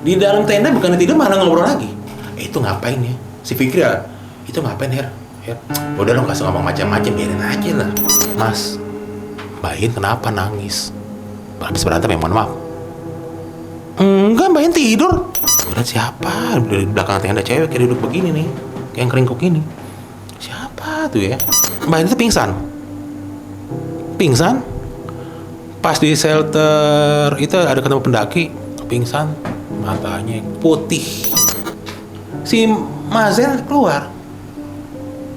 Di dalam tenda bukan tidur malah ngobrol lagi. Itu ngapain ya? Si Fikri ya? Itu ngapain Her? Udah lo gak usah ngomong macam-macam, biarin aja lah. Mas, Mbak Yin kenapa nangis? Habis berantem ya, mohon maaf. Enggak, Mbak Yin tidur. Kemudian siapa? Di belakang tenda cewek kayak duduk begini nih, kayak yang keringkuk ini. Siapa tuh ya? Mbak Yin itu pingsan. Pas di shelter itu ada ketemu pendaki, pingsan, matanya putih. Si Mazen keluar.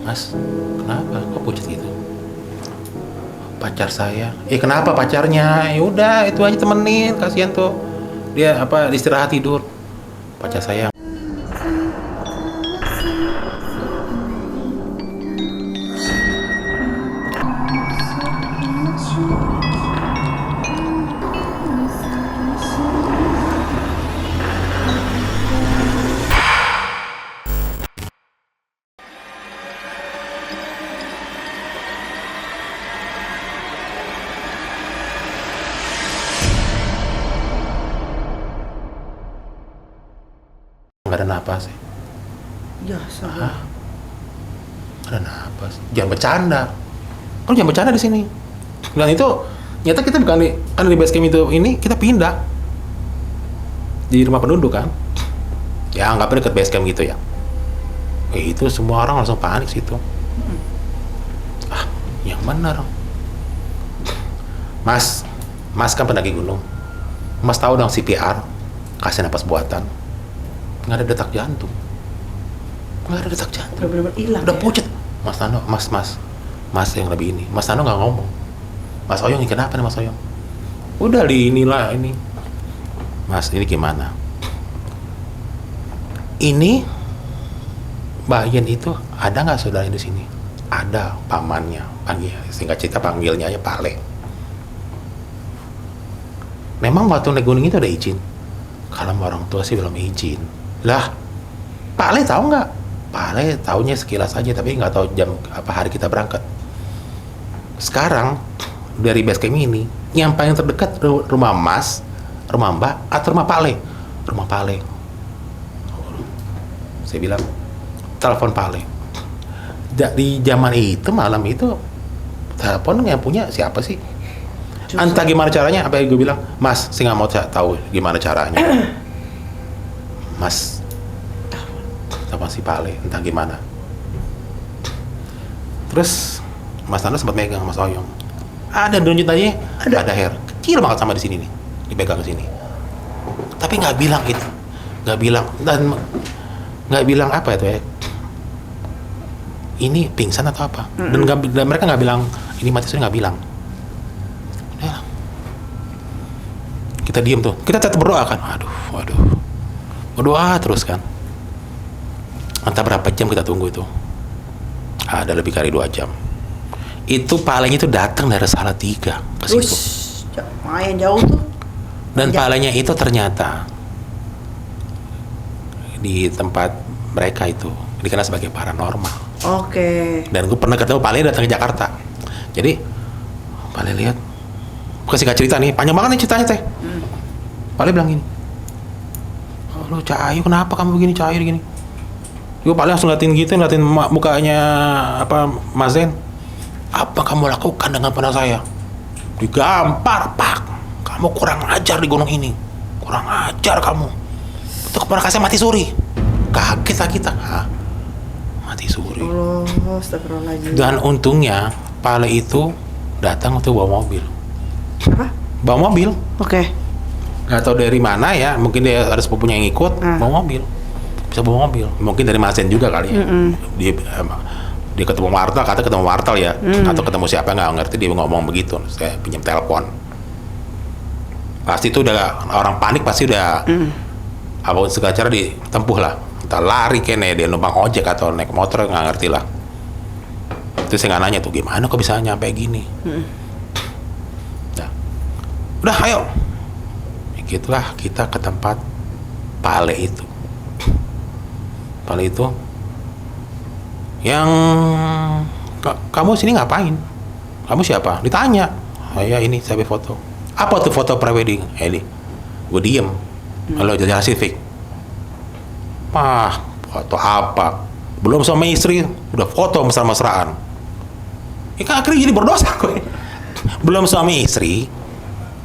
Mas, kenapa? Kok pucat gitu? Pacar saya. Kenapa pacarnya? Ya udah, itu aja temenin, kasihan tuh. Dia istirahat tidur. Pacar saya. Nggak ada napas ya? Ya, salah. Nggak ada napas. Jangan bercanda. Kamu jangan bercanda di sini. Dan itu nyata kita bukan di base camp itu ini kita pindah di rumah penduduk kan? Ya anggapnya dekat base camp gitu ya. Itu semua orang langsung panik situ. Yang benar. Mas kan pendaki gunung. Mas tahu dong CPR, kasih napas buatan. Nggak ada detak jantung. Bener-bener hilang. Udah pucat. Mas Tano, Mas yang lebih ini. Mas Tano nggak ngomong. Mas Oyong ini kenapa nih Mas Oyong? Udah inilah ini. Mas ini gimana? Ini Mbak Yen itu ada nggak saudara di sini? Ada pamannya. Singkat cerita panggilnya aja Pale. Memang waktu naik gunung itu ada izin. Kalau orang tua sih belum izin. Lah, Pak Le tahu nggak? Pak Le taunya sekilas aja, tapi nggak tahu jam hari kita berangkat. Sekarang dari base camp ini, yang paling terdekat rumah Mas, rumah Mbak, atau rumah Pak Le? Rumah Pak Le. Saya bilang, telepon Pak Le. Di zaman itu, malam itu, telepon yang punya siapa sih? Entah gimana caranya, apa yang gue bilang, Mas, saya nggak mau tahu gimana caranya. Mas, sama si Pale, entah gimana. Terus Mas Nando sempat megang Mas Oyong. Ada download tadi, ada hair kecil banget sama di sini nih, dipegang ke sini. Tapi nggak bilang itu, nggak bilang apa itu ya? Ini pingsan atau apa? Dan mereka nggak bilang ini mati suri, nggak bilang. Udah. Kita diem tuh, kita tetap berdoa kan. Waduh. Berdoa terus kan. Entah berapa jam kita tunggu itu. Ada lebih kali 2 jam. Itu palanya itu datang dari Salatiga ke situ. Lumayan jauh tuh. Dan palanya itu ternyata di tempat mereka itu dikenal sebagai paranormal. Oke. Dan gue pernah ketemu palanya datang ke Jakarta. Jadi Pale lihat, kasih cerita nih, panjang banget nih ceritanya teh. Pale bilang gini, lo Cahayu kenapa kamu begini Cahayu gini? Gue paling langsung ngeliatin mukanya Mazen. Apa kamu lakukan dengan anak saya? Digampar, Pak. Kamu kurang ajar di gunung ini. Kurang ajar kamu. Itu keponakan saya mati suri. Kaget lah kita. Mati suri. Astagfirullahaladzim. Dan untungnya Pale itu datang untuk bawa mobil. Apa? Bawa mobil. Oke. Gak tau dari mana ya, mungkin dia ada sepupunya yang ikut, bawa mobil. Bisa bawa mobil. Mungkin dari Mazen juga kali ya. Dia ketemu Martel, ketemu Martel ya. Atau ketemu siapa, nggak ngerti, dia ngomong begitu. Saya pinjam telepon. Pasti itu udah, orang panik pasti udah, apapun segala cara ditempuh lah. Entah lari kene, dia numpang ojek atau naik motor, nggak ngerti lah. Itu saya nggak nanya tuh, gimana kok bisa nyampe gini. Nah, udah ayo. Gitulah kita ke tempat Pale itu. Pale itu yang kamu sini ngapain? Kamu siapa? Ditanya. Ya ini saya foto. Apa tuh foto prewedding? Ini gue diem. Kalau jadi hasil fake. Foto apa? Belum suami istri, udah foto mesra-mesraan. Ya kan akhirnya jadi berdosa gue. Belum suami istri,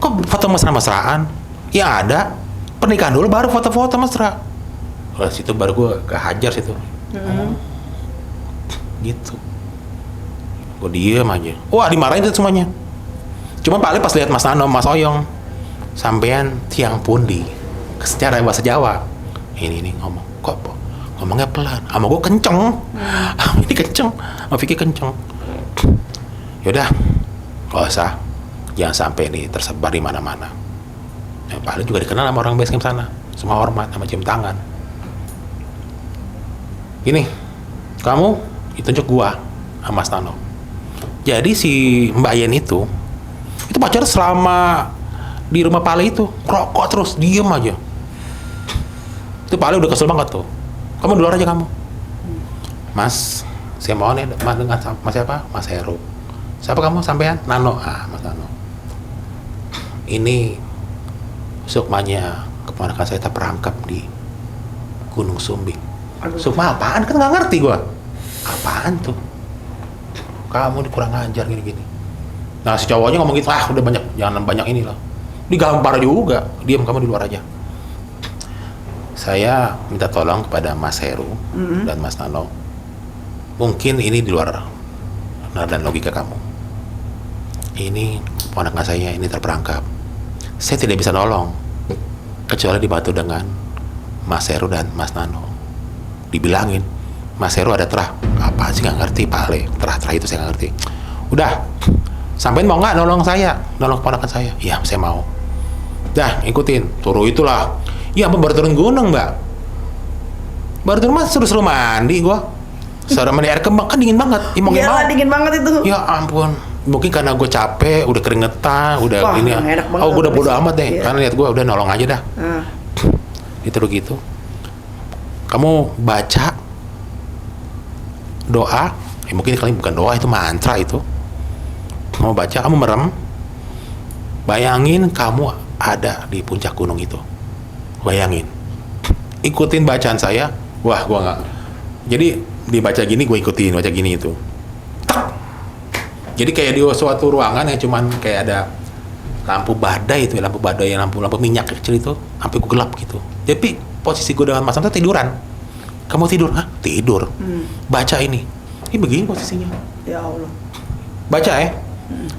kok foto mesra-mesraan? Ya ada, pernikahan dulu baru foto-foto mesra. Kalau situ baru gue kehajar situ. Gitu. Gue diem aja. Wah, dimarahin tuh semuanya. Cuma paling pas lihat Mas Nano, Mas Oyong, sampean tiang pundi, secara bahasa Jawa. Ini ngomong, kok ngomongnya pelan. Sama gue kenceng. Ini kenceng, sama Vicky kenceng. Yaudah, gak usah. Jangan sampai ini tersebar di mana-mana. Ya, paling juga dikenal sama orang basecamp sana. Semua hormat, sama cium tangan. Gini, kamu ditunjuk gua sama Mas Nano. Jadi si Mbak Yen itu pacaran selama di rumah Pale itu, rokok terus, diem aja. Itu Pale udah kesel banget tuh. Kamu di luar aja kamu. Mas, saya mau nih, Mas dengan Mas siapa? Mas Heru. Siapa kamu sampean? Nano. Mas Nano. Ini sukmanya keponakan saya terperangkap di Gunung Sumbing. Sukma apaan? Kan nggak ngerti gua. Apaan tuh? Kamu kurang ajar gini-gini. Nah si cowoknya ngomong gitu, udah banyak, jangan banyak ini lah. Digampar juga. Diam, kamu di luar aja. Saya minta tolong kepada Mas Heru dan Mas Nano. Mungkin ini di luar dan logika kamu. Ini ponakan saya ini terperangkap. Saya tidak bisa nolong kecuali dibantu dengan Mas Heru dan Mas Nano. Dibilangin, Mas Heru ada terah. Apaan sih, nggak ngerti Pale. Terah itu saya nggak ngerti. Udah, sampein mau nggak nolong saya, nolong keponakan saya? Iya, saya mau. Dah, ikutin, suruh itulah. Ya, baru turun gunung, Mbak. Baru turun mas suruh mandi gua. Suruh mandi air kembang, kan dingin banget. Iyalah, dingin banget itu. Ya ampun. Mungkin karena gue capek, udah keringetan, udah wah, ini. Gue udah bodo amat deh. Iya. Karena lihat gue udah nolong aja dah. Itu gitu. Kamu baca doa, mungkin kalian bukan doa, itu mantra itu. Kamu baca, kamu merem. Bayangin kamu ada di puncak gunung itu. Bayangin. Ikutin bacaan saya. Wah, gua nggak. Jadi dibaca gini, gue ikutin, baca gini itu. Tak. Jadi kayak di suatu ruangan yang cuman kayak ada lampu badai itu, lampu minyak kecil itu, sampai gue gelap gitu. Tapi posisi gue dengan Mas Sam tiduran. Kamu tidur? Hah? Tidur. Baca ini. Ini begini posisinya. Ya Allah. Baca ya.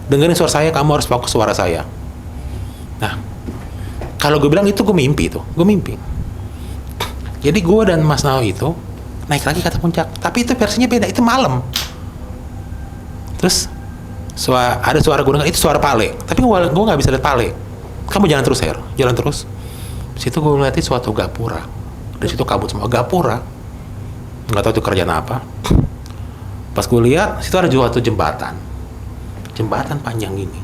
Dengerin suara saya, kamu harus fokus suara saya. Nah, kalau gue bilang itu gue mimpi itu. Gue mimpi. Jadi gue dan Mas Nao itu naik lagi ke atas puncak. Tapi itu versinya beda, itu malam. Terus ada suara gunung, itu suara Pale. Tapi gue nggak bisa lihat Pale. Kamu jalan terus, Her. Jalan terus. Situ gue ngeliatin suatu gapura. Di situ kabut semua. Gapura. Nggak tahu itu kerjaan apa. Pas gue lihat, situ ada suatu jembatan. Jembatan panjang gini.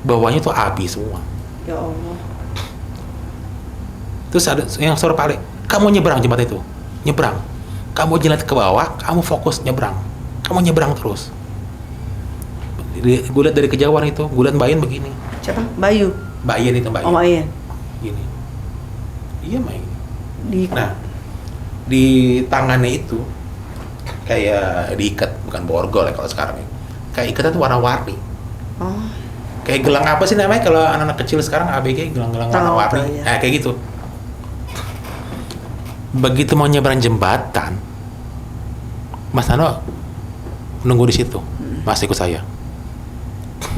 Bawahnya tuh api semua. Ya Allah. Terus ada yang suara Pale. Kamu nyebrang jembatan itu. Nyebrang. Kamu jalan ke bawah, kamu fokus nyebrang. Kamu nyebrang terus. Gue lihat dari kejauhan itu, gue lihat Mbak Yen begini. Siapa? Bayu. Mbak Yen itu, Mbak Yen. Oh, Mbak Yen. Gini. Iya, Mbak Yen. Nah, di tangannya itu kayak diikat, bukan borgol ya kalau sekarang ya. Kayak ikatan tuh warna-warni. Oh. Kayak gelang apa sih namanya kalau anak-anak kecil sekarang ABG, gelang-gelang warna-warni. Ya. Nah, kayak gitu. Begitu mau nyebrang jembatan, Mas Nano nunggu di situ. Mas ikut saya.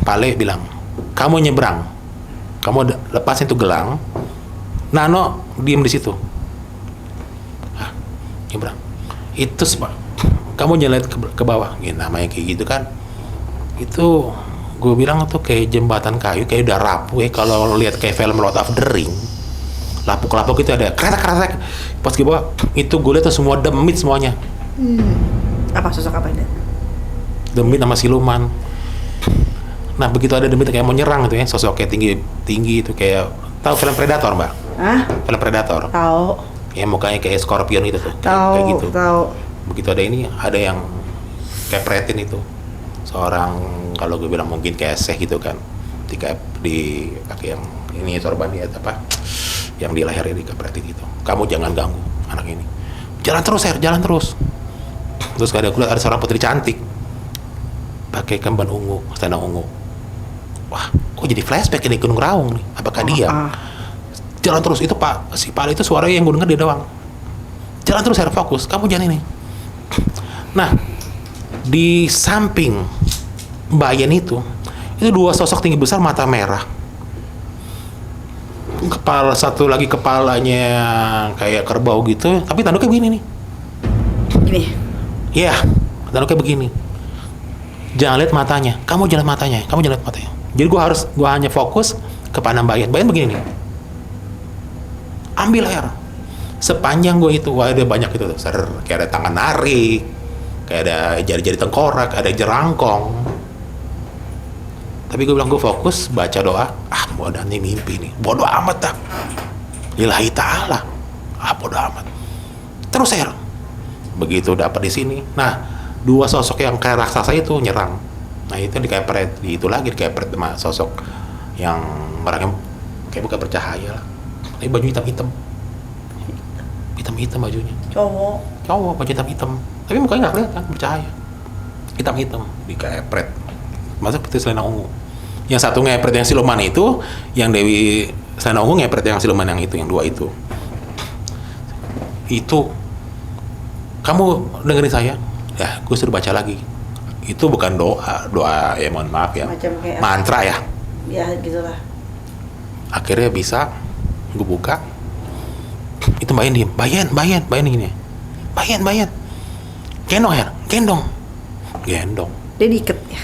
Pale bilang, kamu nyebrang, kamu lepasin tuh gelang. Nano diem di situ. Nyebrang. Itu kamu jalan ke bawah. Gini, namanya kayak gitu kan. Itu gue bilang tuh kayak jembatan kayu, kayak udah rapuh ya. Kalau lihat kayak film Lord of the Ring, lapuk-lapuk itu ada kretek-kretek. Pas ke bawah, itu gue lihat tuh semua demit semuanya. Apa sosok apa ini? Demit sama siluman. Nah begitu ada demit kayak mau nyerang gitu ya, sosoknya tinggi itu kayak, tahu film Predator Mbak? Hah? Film Predator. Tahu. Ya mukanya kayak scorpion itu tuh. Tahu. Kayak gitu. Tahu. Begitu ada ini, ada yang kayak pretin itu. Seorang kalau gue bilang mungkin kayak seh gitu kan. Di kaki yang ini sorban ya apa? yang di lehernya dikepretin gitu. Kamu jangan ganggu anak ini. Jalan terus Her, jalan terus. Terus ada seorang putri cantik pakai kemban ungu, selendang ungu. Wah, kok jadi flashback ini Gunung Raung nih? Apakah dia? Jalan terus, itu si Pak itu suaranya yang gue denger dia doang. Jalan terus Her, fokus, kamu jangan ini. Nah, di samping Mbak Yen itu dua sosok tinggi besar mata merah. Kepala satu lagi kepalanya kayak kerbau gitu, tapi tanduknya begini nih. Gini. Iya, tanduknya begini. Jangan lihat matanya, kamu jangan lihat matanya, kamu jangan lihat matanya. Jadi gue hanya fokus kepada Mbak Yen. Mbak Yen begini nih. Ambil Her. Sepanjang gue itu, wah ada banyak itu tuh. Kayak ada tangan narik, kayak ada jari-jari tengkorak, ada jerangkong. Tapi gue bilang gue fokus baca doa. Bodoh nih mimpi nih. Bodoh amat dah. Lillahi ta'ala. Bodoh amat. Terus Her. Begitu dapat di sini. Nah, dua sosok yang kayak raksasa itu nyerang. Nah, itu dikepret. Itu lagi dikepret sama sosok yang orangnya kayak bukan bercahaya lah. Tapi baju hitam-hitam. Hitam-hitam bajunya. Cowok baju hitam-hitam. Tapi mukanya nggak kelihatan bercahaya. Hitam-hitam dikepret. Masa putih selendang ungu. Yang satu ngepret yang siluman itu, yang Dewi selendang ungu ngepret yang siluman yang itu, yang dua itu. Itu kamu dengerin saya? Ya, gue suruh baca lagi. Itu bukan doa ya mohon maaf ya. Macam kayak mantra ya. Ya gitulah. Akhirnya bisa gue buka. Itu Mbak Yen diem. Mbak Yen gini. Mbak Yen. Gendong. Dia diikat ya.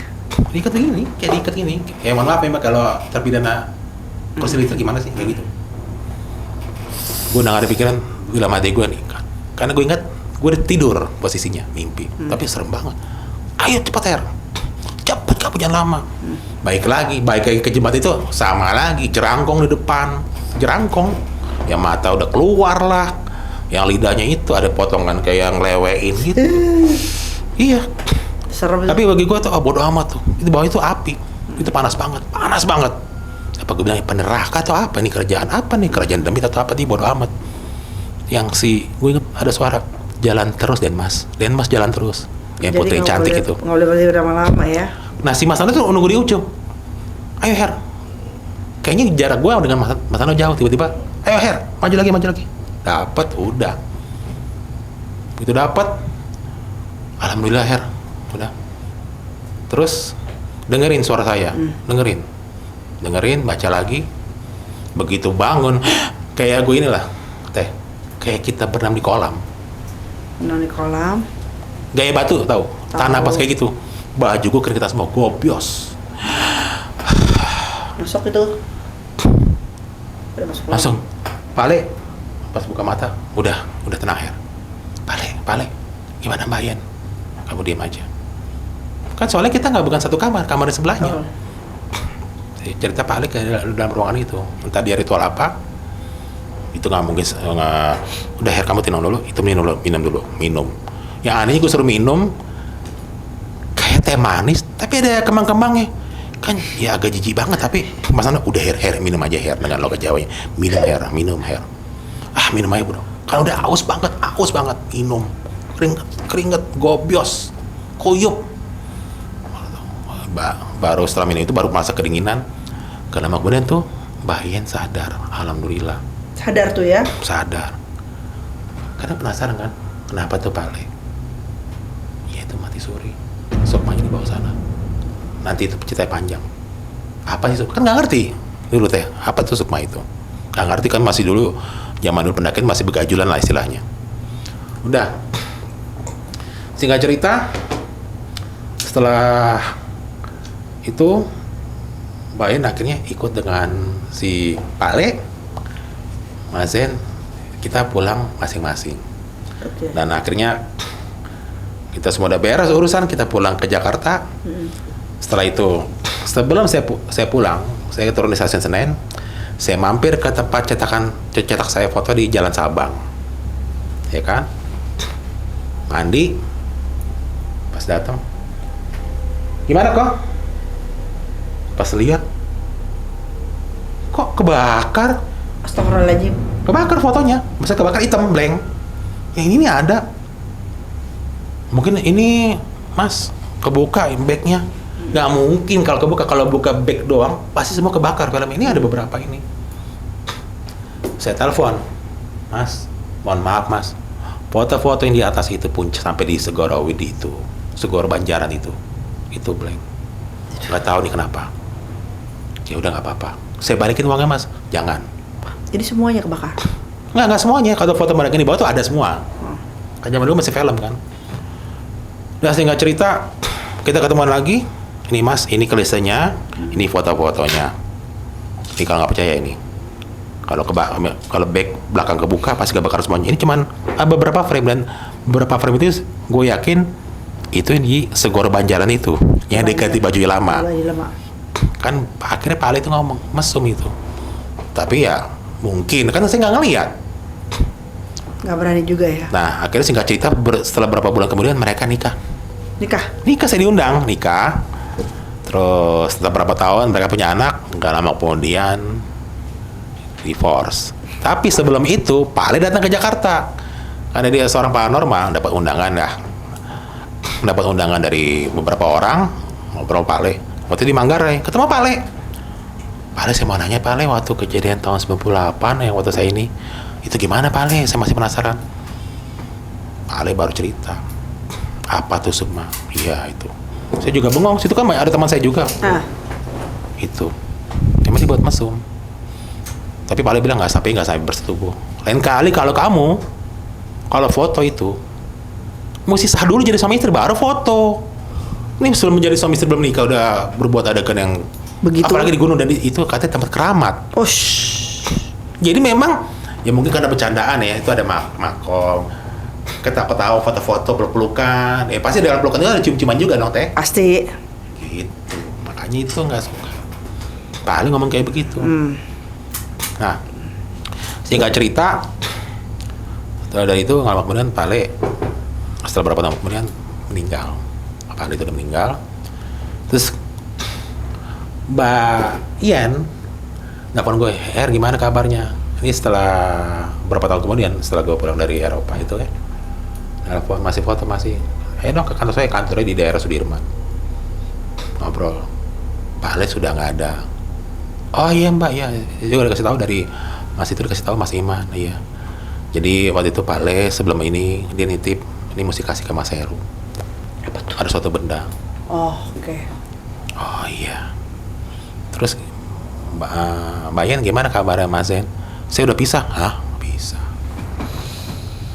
Diikat begini, kayak diikat gini. Ya mohon maaf ya Mbak, kalau terpidana kursi listrik gimana sih kayak gitu. Gue udah gak ada pikiran dalam hati gue nih, karena gue ingat gue udah tidur posisinya mimpi, tapi serem banget. Ayo cepat Her, cepet kamu jangan lama. Baik lagi ke jembatan itu sama lagi, jerangkong di depan, jerangkong. Yang mata udah keluar lah, yang lidahnya itu ada potongan kayak yang lewein gitu. Iya. Serem. Tapi bagi gue tuh bodo amat tuh. Itu bawah itu api. Itu panas banget. Apa gue bilang peneraka atau apa nih, kerjaan apa nih, kerjaan demit atau apa nih, bodo amat. Yang gue inget ada suara jalan terus Denmas jalan terus. Yang putri cantik itu. Nggak boleh berhenti lama-lama ya. Nah si Mas Ando tuh nunggu di ujung. Ayo Her. Kayaknya jarak gue dengan Mas Ando jauh, tiba-tiba ayo Her, maju lagi. Dapat, udah. Itu dapat. Alhamdulillah Her. Udah. Terus dengerin suara saya. Dengerin, baca lagi. Begitu bangun, kayak gue inilah, Teh. Kayak kita berenam di kolam. Berenam di kolam. Gaya batu, tahu? Tanah pas kayak gitu. Baju gue kering kita semua, gobios. Masuk itu. Udah masuk. Langsung, Pale. Pas buka mata, udah tenang Her. Pale. Gimana Mbak Yen? Kamu diam aja. Kan soalnya kita bukan satu kamar di sebelahnya. Cerita Pak Alik dalam ruangan itu, entah dia ritual apa, itu nggak mungkin. Udah Her, kamu tenang dulu, itu minum. Yang anehnya gue suruh minum kayak teh manis, tapi ada kembang-kembangnya. Kan ya agak jijik banget, tapi masalahnya udah Her, minum aja Her, dengan logat Jawanya. Minum Her. Minum aja bro. Kan udah aus banget, minum. Keringet, gobios, kuyup. Baru setelah minum itu baru merasa kedinginan. Karena kemudian tuh Mbak Yen sadar, alhamdulillah. Sadar tuh ya? Sadar. Karena penasaran kan, kenapa tuh Pak Le? Ya itu mati suri. Sukmanya di bawah sana. Nanti itu ceritanya panjang. Apa sih Sukma? Kan nggak ngerti dulu Teh. Apa tuh Sukma itu? Nggak ngerti kan, masih dulu zaman dulu pendakian masih begajulan lah istilahnya. Udah. Singkat cerita, setelah itu Mbak Yen akhirnya ikut dengan si Pak Le, Mas Zen, kita pulang masing-masing. Dan akhirnya kita semua udah beres urusan, kita pulang ke Jakarta. Setelah itu, sebelum saya pulang, saya turun di stasiun Senen, saya mampir ke tempat cetak saya foto di Jalan Sabang, ya kan? Mandi, pas datang, gimana kok? Pas lihat, kok kebakar? Astagfirullahaladzim. Kebakar fotonya, bisa kebakar hitam blank. Yang ini ada. Mungkin ini Mas kebuka backnya. Nggak mungkin kalau kebuka, kalau buka back doang pasti semua kebakar film ini. Ada beberapa ini. Saya telepon, Mas, mohon maaf Mas, foto-foto yang di atas itu pun sampai di Segoro Widi itu, Segoro Banjaran itu blank. Nggak tahu nih kenapa. Ya udah nggak apa-apa. Saya balikin uangnya Mas. Jangan. Jadi semuanya kebakar. Nggak semuanya. Kalau foto mereka di bawah tuh ada semua. Kan zaman dulu masih film kan. Udah singkat cerita, kita ketemuan lagi. Ini Mas, ini klesenya, ini foto-fotonya. Ini kalau nggak percaya ini. Kalau back belakang kebuka pasti kebakar semuanya. Ini cuman beberapa frame, dan beberapa frame itu gue yakin itu di Segoro Banjaran itu yang diganti baju lama. Kan akhirnya Pak Ali itu ngomong mesum itu. Tapi ya mungkin kan saya nggak ngeliat. Nggak berani juga ya. Nah akhirnya singkat cerita setelah berapa bulan kemudian mereka nikah. Saya diundang nikah. Terus setelah berapa tahun mereka punya anak. Nggak lama kemudian divorce. Tapi sebelum itu Pak Ali datang ke Jakarta karena dia seorang paranormal, dapat undangan dari beberapa orang. Ngobrol Pak Ali waktu di Manggarai, ketemu Pak Ali. Pak Ali, saya mau nanya Pak Ali, waktu kejadian tahun 98 yang waktu saya ini itu gimana Pak Ali? Saya masih penasaran. Pak Ali baru cerita apa tuh semua. Iya itu, saya juga bengong. Situ kan ada teman saya juga. Itu emang dibuat mesum. Tapi Pak Ali bilang nggak sampai bersetubuh. Lain kali kalau foto itu mesti sah dulu jadi suami istri baru foto. Ini sebelum menjadi suami istri belum nikah udah berbuat adegan yang begitu. Apalagi di gunung, dan itu katanya tempat keramat. Jadi memang ya mungkin karena bercandaan ya, itu ada makom. Ketawa-ketawa, foto-foto, peluk-pelukan. Ya pasti dalam pelukan itu ada cium-ciuman juga dong Teh. Pasti. Gitu. Makanya itu nggak suka. Pak Ali ngomong kayak begitu. Nah, singkat cerita, setelah dari itu nggak lama kemudian Pak Ali setelah berapa tahun kemudian meninggal. Pak Ali itu udah meninggal. Terus Mbak Ian nelfon gue, gimana kabarnya? Ini setelah berapa tahun kemudian, setelah gue pulang dari Eropa itu ya. Nelfon, masih foto, masih. Dong ke kantor saya, kantornya di daerah Sudirman. Ngobrol. Pak Ali sudah nggak ada. Oh iya Mbak, ya. Dia udah kasih tahu dari Mas itu, dikasih tahu Mas Iman, iya. Jadi waktu itu Pak Le sebelum ini dia nitip, ini mesti kasih ke Mas Heru. Apa tuh? Ada suatu benda. Oke. Oh iya. Terus Mbak Yan gimana kabarnya Mas Zen? Saya udah pisah. Pisah.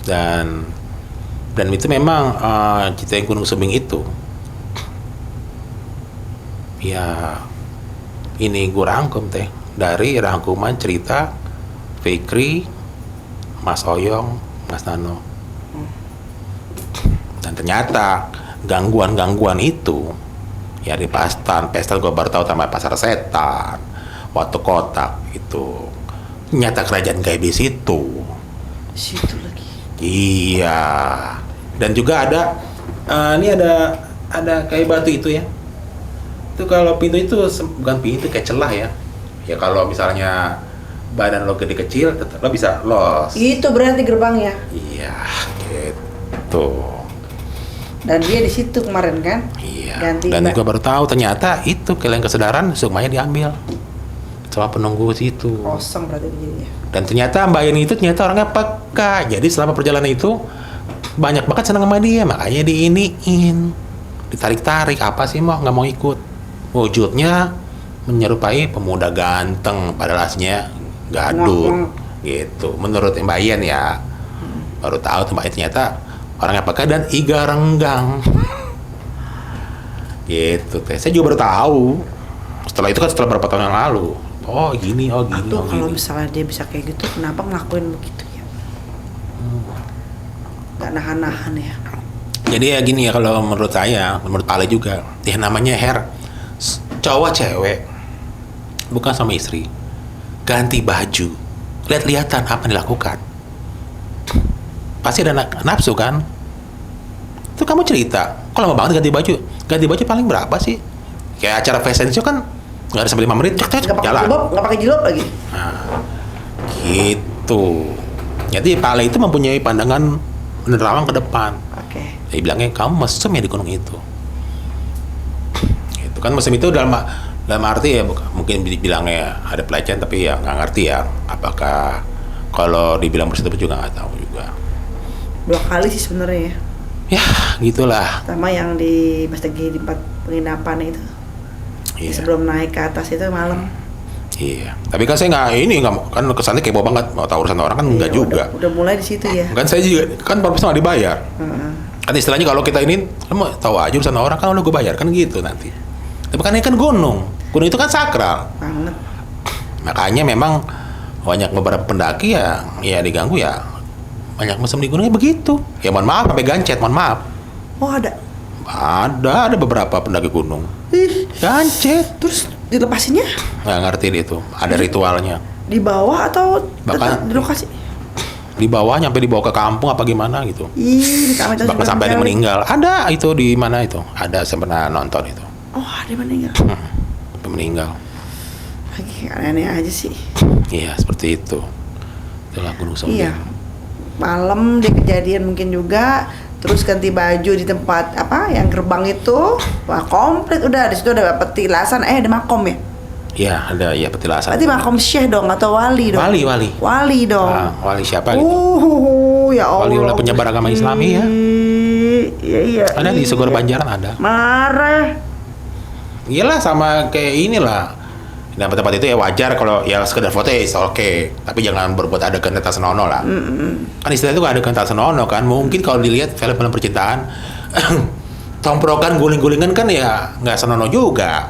Dan itu memang cerita yang Gunung Sumbing itu. Ya ini gue rangkum Teh dari rangkuman cerita Fikri, Mas Oyong, Mas Nano. Dan ternyata gangguan-gangguan itu ya di Pastan gue baru tahu tambah Pasar Setan, Watu Kotak itu ternyata kerajaan gaib di situ. Situ lagi. Iya. Dan juga ada ini ada kayak batu itu ya. Itu kalau pintu itu bukan pintu, kayak celah ya. Ya kalau misalnya badan lo gede kecil, lo bisa los. Itu berarti gerbangnya. Iya, gitu. Dan dia di situ kemarin kan? Iya. Ganti Dan gue baru tahu ternyata itu kehilangan kesadaran, sukmanya diambil sama penunggu situ. Kosong berarti jadinya. Dan ternyata Mbak Yeni itu ternyata orangnya peka. Jadi selama perjalanan itu banyak banget senang sama dia, makanya diiniin, ditarik-tarik. Apa sih nggak mau ikut? Wujudnya menyerupai pemuda ganteng, padahal aslinya gadun, gitu. Menurut Mbak Yen ya, baru tahu tuh Mbak Yen ternyata orangnya peka dan iga renggang, gitu. Saya juga baru tahu. Setelah itu kan setelah berapa tahun yang lalu. Oh gini. Atau kalau misalnya dia bisa kayak gitu, kenapa ngelakuin begitu ya? Gak nahan-nahan ya. Jadi ya gini ya, kalau menurut saya, menurut Ale juga, ya namanya cowok cewek bukan sama istri ganti baju, lihat-lihatan apa yang dilakukan, pasti ada nafsu kan. Itu kamu cerita kok lama banget ganti baju paling berapa sih? Kayak acara fashion show kan nggak ada sampai 5 menit, jalan. Nggak pakai jilbab lagi. Nah, gitu. Itu. Jadi Pak Ale itu mempunyai pandangan menerawang ke depan. Oke. Dia bilangnya kamu mesem ya di gunung itu. Itu kan mesem itu dalam arti ya mungkin dibilangnya ada pelecehan tapi ya nggak ngerti ya. Apakah kalau dibilang bersetubuh juga nggak tahu juga. 2 kali sih sebenarnya ya. Ya gitulah. Pertama yang di pas lagi di tempat penginapan itu. Iya. Sebelum naik ke atas itu malam. Iya. Tapi kan saya nggak kan kesannya kepo banget mau tahu urusan orang kan Iya, nggak juga. Udah mulai di situ ya. Kan saya juga kan profesional dibayar. Heeh. Kan istilahnya kalau kita ini kan mau tahu aja urusan orang kan udah gue bayar kan gitu nanti. Tapi kan ini kan gunung itu kan sakral. Banget. Makanya memang banyak beberapa pendaki ya diganggu ya banyak mesem di gunungnya begitu. Ya mohon maaf sampai gancet, mohon maaf. Oh ada. Ada beberapa pendaki gunung Ih, gancet. terus dilepasinnya Nggak ngerti itu, ada ritualnya. di bawah atau Bahkan- tetap di lokasi? Di bawah nyampe dibawa ke kampung apa gimana gitu. Ih, di kamar itu Bahkan sampai ada yang meninggal. Ada itu di mana itu? Ada saya pernah nonton itu. Oh, ada yang meninggal. Sampai meninggal. Lagi aneh-aneh aja sih. Iya, seperti itu. Itulah Gunung Sombing. Iya. Malam dia kejadian mungkin juga. Terus ganti baju di tempat apa yang gerbang itu. Wah, komplit udah di situ ada petilasan. Ada makom ya? Iya, ada ya petilasan. Berarti makom syekh dong atau wali dong? Wali. Wali dong. Wali siapa gitu? Ya Allah. Wali penyebar agama Islami ya. Iya. Ada di Segor Banjaran ada. Marah. Iyalah sama kayak inilah. Nah, tempat itu ya wajar kalau ya sekedar foto ya oke. Tapi jangan berbuat adegan tak senonoh lah. Kan istilah itu adegan tak senonoh kan. Mungkin kalau dilihat film-film percintaan tomprokan guling-gulingan kan ya nggak senonoh juga.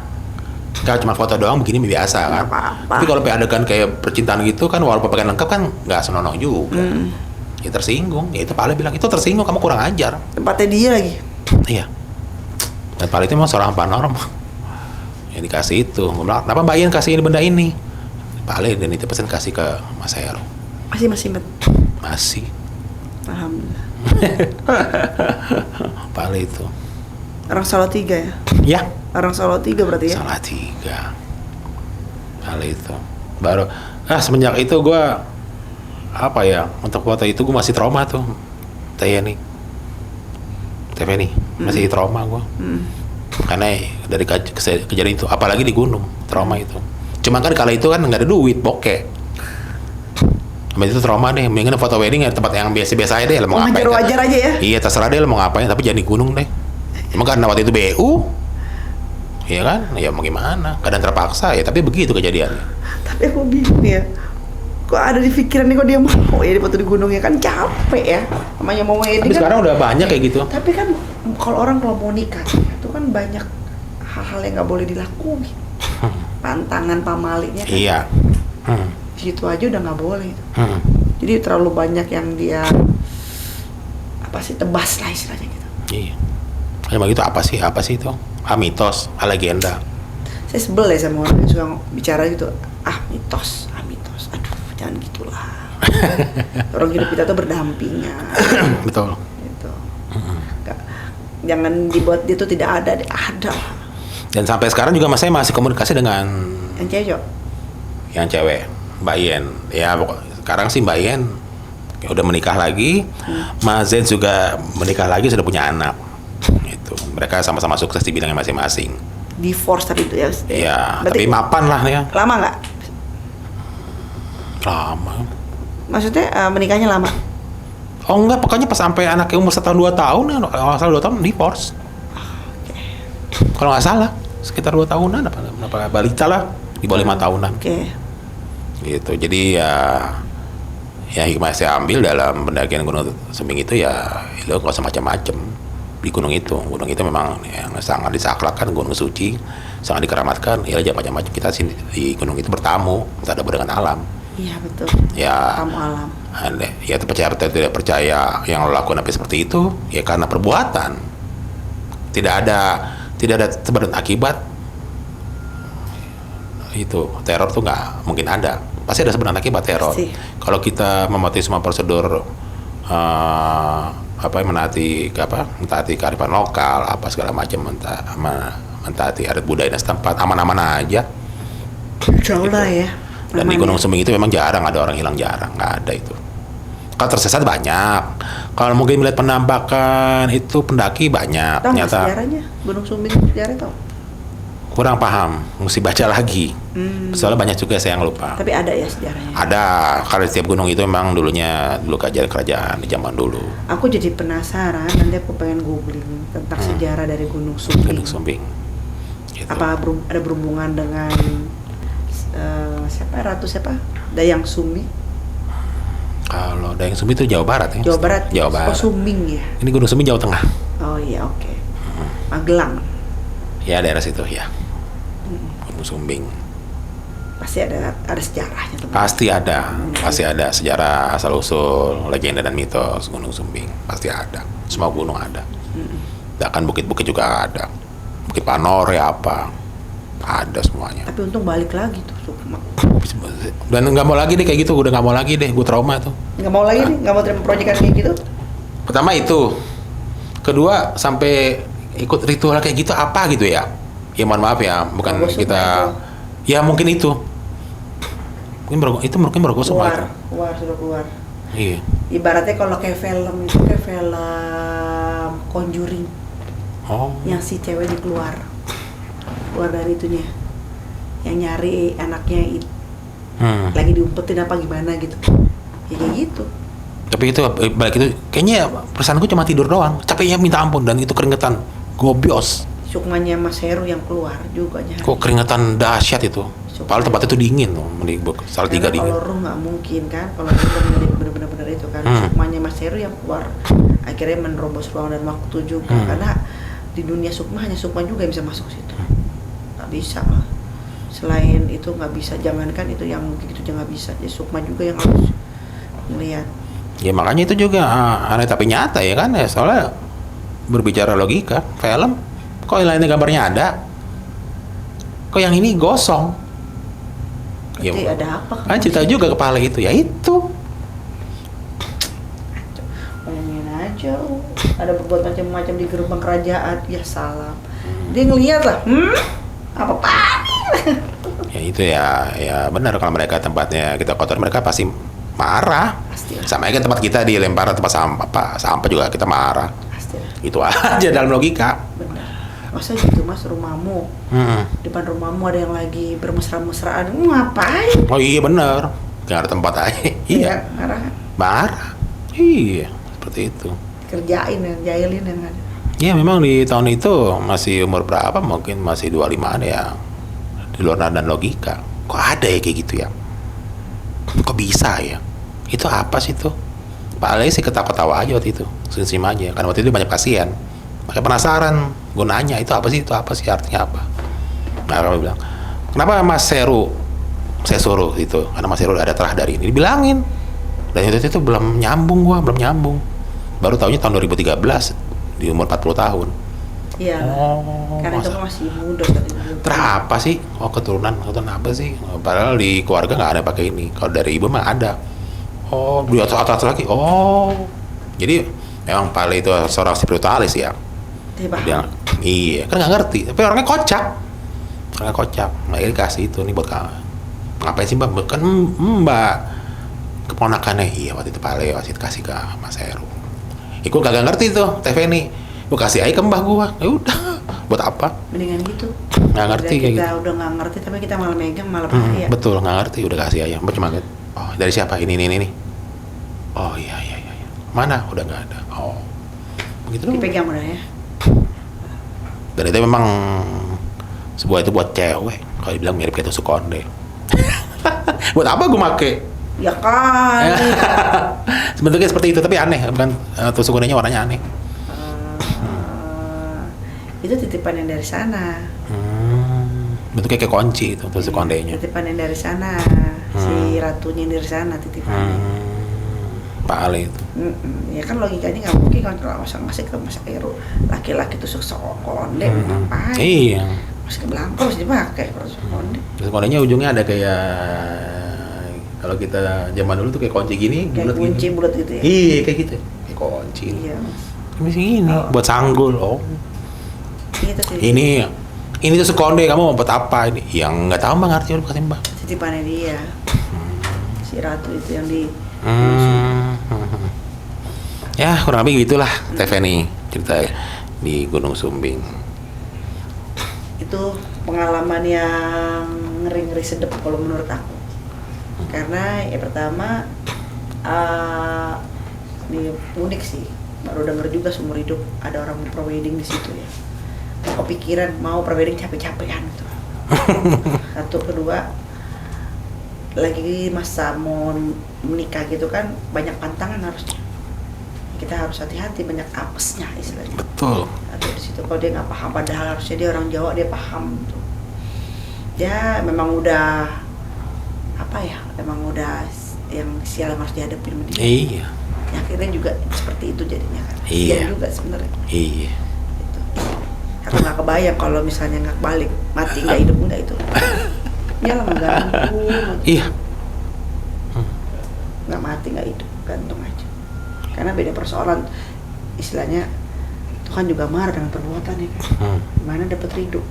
Kalau cuma foto doang begini biasa kan. Nggak apa-apa. Tapi kalau adegan kayak percintaan gitu kan walaupun pakaian lengkap kan nggak senonoh juga. Ya tersinggung. Ya itu Pak Ale bilang itu tersinggung kamu kurang ajar. Tempatnya dia lagi. Iya. Dan Pak Ale itu memang seorang paranormal. Yang dikasih itu, gue bilang, kenapa Mbak Ian kasih ini benda ini? Pak Ale dan itu pesan kasih ke Mas Heru. Masih ingat. Masih. Alhamdulillah. Pak Ale itu. Orang Solo 3 ya? Ya. Orang Solo 3 berarti ya? Salah 3. Pak Ale itu. Baru, semenjak itu gue, apa ya, untuk foto itu gue masih trauma tuh. TVNI. Masih trauma gue. Karena dari kejadian itu, apalagi di gunung, trauma itu. Cuma kan kala itu kan nggak ada duit, bokeh. Sama itu trauma deh, mendingan foto wedding ya tempat yang biasa-biasa aja deh, mau ngapain. Wajar-wajar aja ya? Iya, terserah deh lo mau ngapain, tapi jangan di gunung deh. Cuma karena waktu itu BU, iya kan, ya mau gimana, kadang terpaksa ya, tapi begitu kejadiannya. Tapi aku bingung ya. Kok ada di pikiran nih kok dia mau ya di foto di gunung ya kan capek ya. Namanya mau wedding Tapi kan. sekarang udah banyak kayak gitu. Tapi kan kalau orang kalau mau nikah itu kan banyak hal-hal yang nggak boleh dilakuin. Pantangan pamalinya kan. Iya. Di situ aja udah nggak boleh. Jadi terlalu banyak yang dia apa sih tebas lah istilahnya gitu. Iya. Kayak begitu apa sih itu? Mitos, legenda. Saya sebel ya sama orang yang suka bicara gitu. Mitos. Aduh, jangan gitulah. Orang hidup kita tuh berdampingan. Betul. Gitu. Jangan dibuat dia tuh tidak ada. Ada. Dan sampai sekarang juga saya masih komunikasi dengan Yang cewek. yang cewek, Mbak Yen. Ya sekarang sih Mbak Yen ya udah menikah lagi. Mas Zen juga menikah lagi, sudah punya anak. Itu. Mereka sama-sama sukses di bidangnya masing-masing. Divorce tapi itu ya. Iya, Berarti tapi mapan lah ya. lama nggak? Lama. Maksudnya menikahnya lama? Oh enggak, pokoknya pas sampai anaknya umur 1 tahun 2 tahun, kalau nggak salah 2 tahun divorce. Kalau nggak salah, sekitar 2 tahunan apa balita lah, di bawah 5 tahunan. Oke. Gitu. Jadi ya hikmah yang saya ambil dalam pendakian Gunung Sumbing itu ya lo nggak usah macam-macam di gunung itu. Gunung itu memang yang sangat disakralkan, gunung suci, sangat dikeramatkan. Ya jangan macam-macam, kita sini di gunung itu bertamu, berhadapan dengan alam. Iya betul. Ya. Kamu alam. Ya percaya atau tidak percaya yang lo lakukan apa seperti itu ya karena perbuatan. Tidak ada sebab dan akibat. Itu teror tuh nggak mungkin ada, pasti ada sebab dan akibat teror. Pasti. Kalau kita mematuhi semua prosedur mentaati kearifan lokal apa segala macam, mentaati adat budaya setempat, aman-aman aja. Jauh lah ya. Dan di Aman Gunung ya? Sumbing itu memang jarang ada orang hilang, jarang, nggak ada itu. Kalau tersesat banyak. Kalau mungkin melihat penampakan itu pendaki banyak. Tahu nggak Ternyata sejarahnya Gunung Sumbing sejarah tahu? kurang paham, mesti baca lagi. Soalnya banyak juga saya yang lupa. Tapi ada ya sejarahnya. Ada, karena setiap gunung itu memang dulu kerajaan di zaman dulu. Aku jadi penasaran, nanti aku pengen googling tentang sejarah dari Gunung Sumbing. Gunung Sumbing. Gitu. Apa ada berhubungan dengan siapa? Dayang Sumbi? Kalau Dayang Sumbi itu Jawa Barat ya? Jawa Barat. Jawa Barat. Oh, Sumbing ya. Ini Gunung Sumbing Jawa Tengah. Oh iya, oke. Magelang. Ya daerah situ ya. Gunung Sumbing. Pasti ada sejarahnya tuh. Pasti ada sejarah asal usul, legenda dan mitos Gunung Sumbing. Pasti ada. Semua gunung ada. Bahkan bukit-bukit juga ada. Bukit Panor ya apa. Ada semuanya. Tapi untung balik lagi tuh Sukma. Dan nggak mau lagi deh kayak gitu, udah nggak mau lagi deh, gue trauma tuh. Nggak mau lagi nih, nggak mau terima proyekan kayak gitu. Pertama itu, kedua sampai ikut ritual kayak gitu apa gitu ya? Ya mohon maaf ya, bukan Mergosuma kita, itu. ya mungkin itu mungkin Mergosuma itu. Sudah keluar. Iya. Ibaratnya kalau kayak film itu kayak film Conjuring, Oh. yang si cewek keluar dari itunya, yang nyari anaknya lagi diumpetin apa gimana gitu, ya kayak gitu. Tapi itu balik itu kayaknya perasaanku cuma tidur doang, capeknya minta ampun dan itu keringetan gobios. Sukmanya Mas Heru yang keluar juga nyari. Kok keringetan dahsyat itu. Padahal tempatnya itu dingin tuh, salah tiga Karena dingin. kalau Ruh nggak mungkin kan, kalau Ruh bener-bener itu kan. Sukmanya Mas Heru yang keluar, akhirnya menerobos ruang dan waktu juga, karena di dunia Sukma hanya Sukma juga yang bisa masuk situ, nggak bisa lah. Selain itu nggak bisa, jangankan itu yang gitu juga nggak bisa, ya Sukma juga yang harus melihat. Ya makanya itu juga aneh tapi nyata ya kan ya, soalnya berbicara logika, film kok yang lainnya gambarnya ada, kok yang ini gosong. Berarti ada apa Kan cerita juga kepala itu, ya itu. Bayangin aja, ada berbuat macam-macam di gerbang kerajaan, ya salam. Dia ngeliat lah, apa Ya itu ya benar, kalau mereka tempatnya kita kotor mereka pasti marah. Pastilah. Sama aja tempat kita dilempar tempat sampah juga kita marah. Pastilah. Itu aja dalam logika. Benar. Masa gitu Mas, rumahmu, depan rumahmu ada yang lagi bermesra-mesraan, ngapain? Oh iya benar, nggak ada tempat aja. Iya. Marah. Iya, seperti itu. Kerjain yang jahilin yang ada. Ya memang di tahun itu masih umur berapa, mungkin masih 25-an ya. Di luar nadan logika. Kok ada ya kayak gitu ya? Kok bisa ya? Itu apa sih tuh? Pak Ale sih ketawa-ketawa aja waktu itu, sim aja. Karena waktu itu banyak pasien. Makanya penasaran, gue nanya itu apa sih, artinya apa? Nah, kalau bilang, kenapa Mas Heru saya suruh itu? Karena Mas Heru ada telah dari ini, dibilangin. Dan itu belum nyambung, baru tahunya tahun 2013 di umur 40 tahun. Iya. Karena itu masih muda tadi. Terapa sih? Oh keturunan apa sih? Padahal di keluarga nggak ada pakai ini. Kalau dari ibu mah ada. Oh di atas lagi. Oh jadi memang Pale itu seorang spiritualis ya. Dia, iya kan nggak ngerti. Tapi orangnya kocak. Nah ini kasih itu nih buat kamu. Ngapain sih mbak? Kan mbak keponakannya. Iya waktu itu Pale masih kasih ke Mas Heru. Gue kagak ngerti tuh TV ini. Gue kasih aja ke mbah gue. Ya udah. Buat apa? Mendingan gitu. Nggak ngerti kayak gitu. Kita udah nggak ngerti tapi kita malah megang malah bahaya. Betul nggak ngerti udah kasih aja. Cuma oh dari siapa? Ini. Oh iya. Mana? Udah nggak ada. Oh begitu dong. Dipegang udah ya. Dan itu memang sebuah itu buat cewek. Kalau dibilang mirip kayak tusuk konde. Buat apa gue make? Ya kan. Sebenarnya seperti itu tapi aneh. Bukan tusuk kondenya warnanya aneh. Itu titipan yang dari sana. Bentuknya kayak kunci itu tusuk kondenya. Titipan yang dari sana. Si ratunya dari sana titipannya. Pak Ale itu. Ya kan logikanya nggak mungkin kalau ngasih ke Mas Heru laki-laki tusuk konde ngapain? Iya. Masih ke belangko harus dipakai kalau tusuk konde. Tusuk kondenya ujungnya ada kayak kalau kita zaman dulu tuh kayak kunci gini, Kayak kunci bulat gitu ya? Iya kayak gitu, kayak kunci. Iya Mas. Masih gini, buat sanggul. Oh. Gitu sih. Ini tusuk konde kamu mau buat apa ini? Yang nggak tahu mbak, ngerti udah kasih mbak. titipannya dia. Si Ratu itu yang di Ya kurang lebih gitulah Teh Feni cerita di Gunung Sumbing. Itu pengalaman yang ngeri-ngeri sedep kalau menurut aku. Karena ya pertama ini unik sih, baru denger juga seumur hidup ada orang mau prewedding di situ ya. Kepikiran mau prewedding capek-capekan gitu. Satu, kedua lagi masa mau menikah gitu kan banyak pantangan harusnya. Kita harus hati-hati, banyak apesnya istilahnya. Betul. Ada di situ kalau dia nggak paham, padahal harusnya dia orang Jawa, dia paham tuh. Ya memang udah apa ya, memang udah yang sial yang harus dihadapi sama dia. Iya. Ya, akhirnya juga seperti itu jadinya kan. Iya. Dia juga sebenarnya. Iya. Gitu. Aku nggak kebayang kalau misalnya nggak balik, mati nggak hidup nggak itu. Ya lah gantung. Iya. Nggak mati nggak hidup, gantung aja. Karena beda persoalan, istilahnya Tuhan juga marah dengan perbuatan ya kan. Gimana dapat ridho.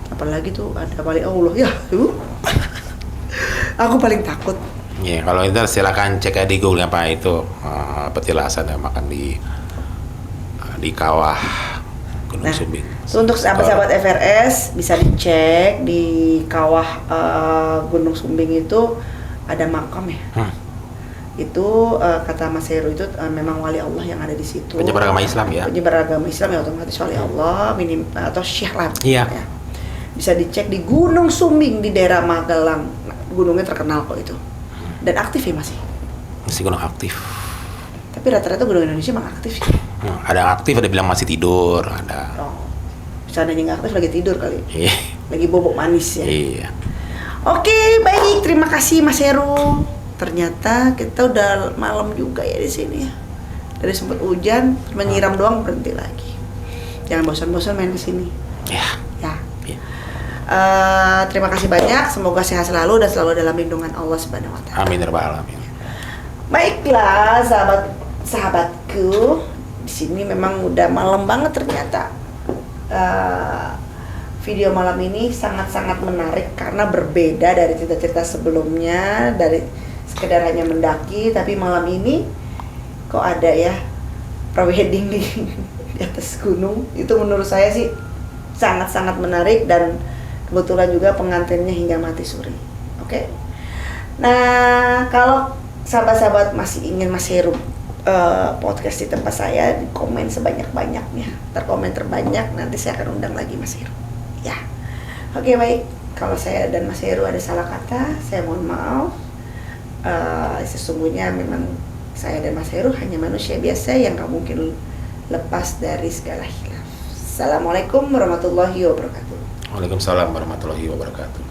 Apalagi tuh ada balik Allah ya. Aku paling takut. Ya kalau itu silakan cek aja di Google apa itu petilasan yang makan di kawah Gunung Sumbing. So untuk sahabat-sahabat FRS bisa dicek di kawah Gunung Sumbing itu ada makam ya. Itu kata Mas Heru itu memang wali Allah yang ada di situ. Penyebar agama Islam ya. Penyebar agama Islam ya otomatis wali Allah atau syekh lah. Iya. Ya. Bisa dicek di Gunung Sumbing di daerah Magelang. Gunungnya terkenal kok itu. Dan aktif ya masih. Masih gunung aktif. Tapi rata-rata gunung Indonesia emang aktif sih. Ada yang aktif, ada bilang masih tidur, ada. Oh. Misalnya nggak aktif lagi tidur kali. Iya. Lagi bobok manis ya. Iya. Oke, baik. Terima kasih Mas Heru. Ternyata kita udah malam juga ya di sini ya. Dari sempat hujan, menyiram doang berhenti lagi. Jangan bosan-bosan main ke sini. Ya. Ya. Iya. Terima kasih banyak. Semoga sehat selalu dan selalu dalam lindungan Allah Subhanahu wa taala. Amin ya rabbal alamin. Baiklah, sahabatku. Di sini memang udah malam banget ternyata. Video malam ini sangat-sangat menarik karena berbeda dari cerita-cerita sebelumnya, dari sekedar hanya mendaki, tapi malam ini kok ada ya prewedding di atas gunung. Itu menurut saya sih sangat-sangat menarik dan kebetulan juga pengantinnya hingga mati suri. Oke. Nah, kalau sahabat-sahabat masih ingin Mas Heru podcast di tempat saya, di komen sebanyak-banyaknya. Terkomen terbanyak, nanti saya akan undang lagi Mas Heru. Ya. Oke, baik. Kalau saya dan Mas Heru ada salah kata, saya mohon maaf. Sesungguhnya memang saya dan Mas Heru hanya manusia biasa yang gak mungkin lepas dari segala khilaf. Assalamualaikum warahmatullahi wabarakatuh. Waalaikumsalam warahmatullahi wabarakatuh.